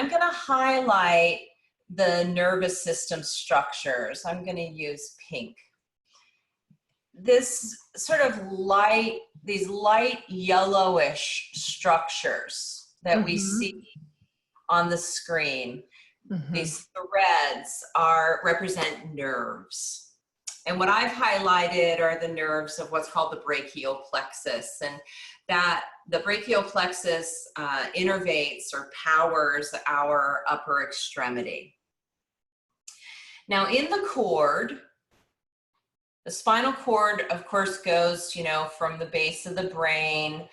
I'm going to highlight the nervous system structures. I'm going to use pink. This sort of these light yellowish structures that we see on the screen, these threads represent nerves. And what I've highlighted are the nerves of what's called the brachial plexus. And that the brachial plexus innervates or powers our upper extremity. Now in the cord, the spinal cord, of course, goes, from the base of the brain,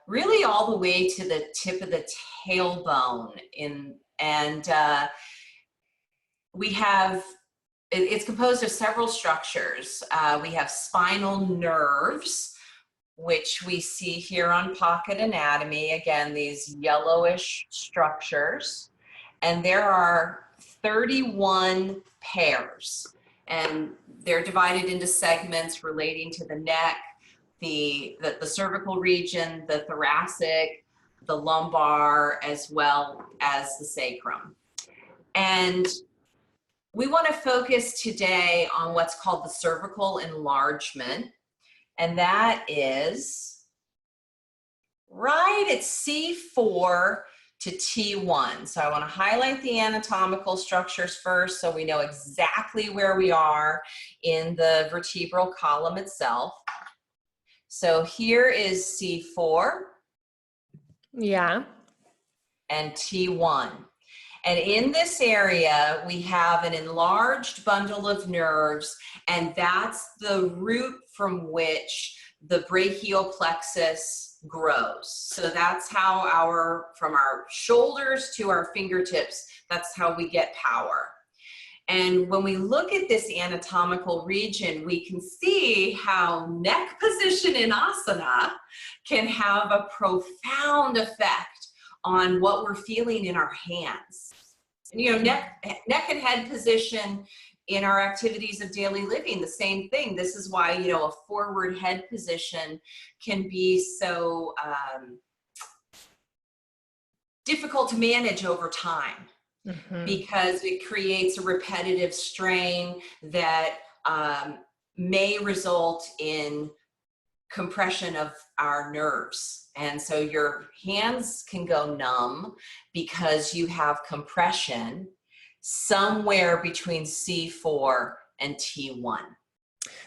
really all the way to the tip of the tailbone. It's composed of several structures. We have spinal nerves, which we see here on pocket anatomy. Again, these yellowish structures. And there are 31 pairs. And they're divided into segments relating to the neck, the cervical region, the thoracic, the lumbar, as well as the sacrum. And we want to focus today on what's called the cervical enlargement, and that is right at C4 to T1. So I want to highlight the anatomical structures first so we know exactly where we are in the vertebral column itself. So here is C4. Yeah. And T1. And in this area, we have an enlarged bundle of nerves, and that's the root from which the brachial plexus grows. So that's how from our shoulders to our fingertips, that's how we get power. And when we look at this anatomical region, we can see how neck position in asana can have a profound effect on what we're feeling in our hands. Neck and head position in our activities of daily living, the same thing. This is why, a forward head position can be so difficult to manage over time, because it creates a repetitive strain that may result in compression of our nerves. And so your hands can go numb because you have compression somewhere between C4 and T1.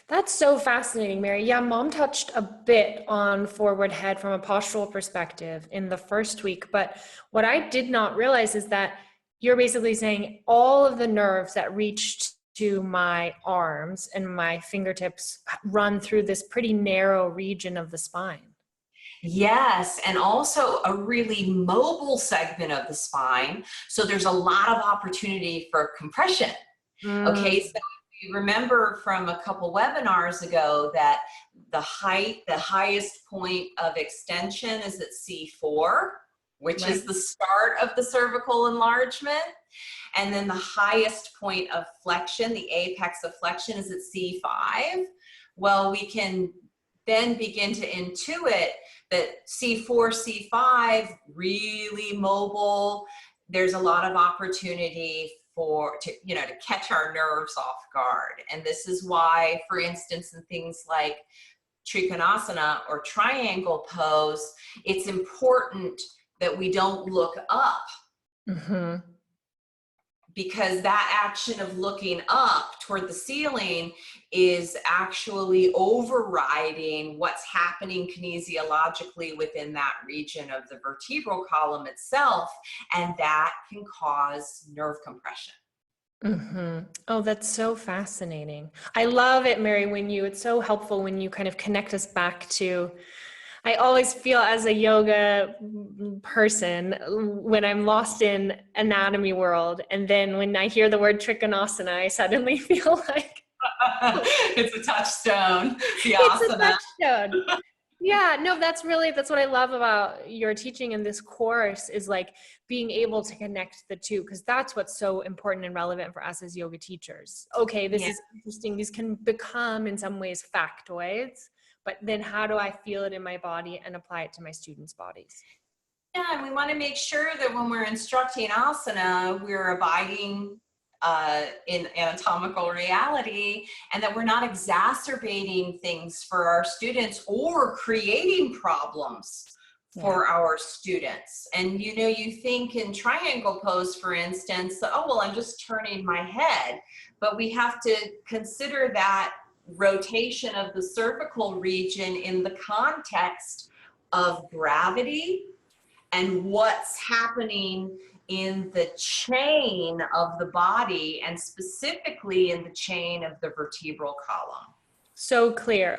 That's so fascinating, Mary. Yeah, Mom touched a bit on forward head from a postural perspective in the first week, but what I did not realize is that you're basically saying all of the nerves that reach to my arms and my fingertips run through this pretty narrow region of the spine. Yes, and also a really mobile segment of the spine. So there's a lot of opportunity for compression. Okay, so you remember from a couple webinars ago that the highest point of extension is at C4, which is the start of the cervical enlargement. And then the highest point of flexion, the apex of flexion, is at C5. Well, we can then begin to intuit that C4, C5, really mobile. There's a lot of opportunity to catch our nerves off guard. And this is why, for instance, in things like Trikonasana or triangle pose, it's important that we don't look up. Because that action of looking up toward the ceiling is actually overriding what's happening kinesiologically within that region of the vertebral column itself, and that can cause nerve compression. Oh, that's so fascinating. I love it, Mary, it's so helpful when you kind of connect us back to, I always feel as a yoga person when I'm lost in anatomy world, and then when I hear the word Trikonasana, I suddenly feel like it's a touchstone. It's a touchstone. Yeah, no, that's what I love about your teaching in this course is like being able to connect the two, because that's what's so important and relevant for us as yoga teachers. Okay, this is interesting. These can become in some ways factoids, but then how do I feel it in my body and apply it to my students' bodies? Yeah, and we want to make sure that when we're instructing asana, we're abiding in anatomical reality, and that we're not exacerbating things for our students or creating problems for our students. And you think in triangle pose, for instance, oh, well, I'm just turning my head, but we have to consider that rotation of the cervical region in the context of gravity and what's happening in the chain of the body, and specifically in the chain of the vertebral column. So clear.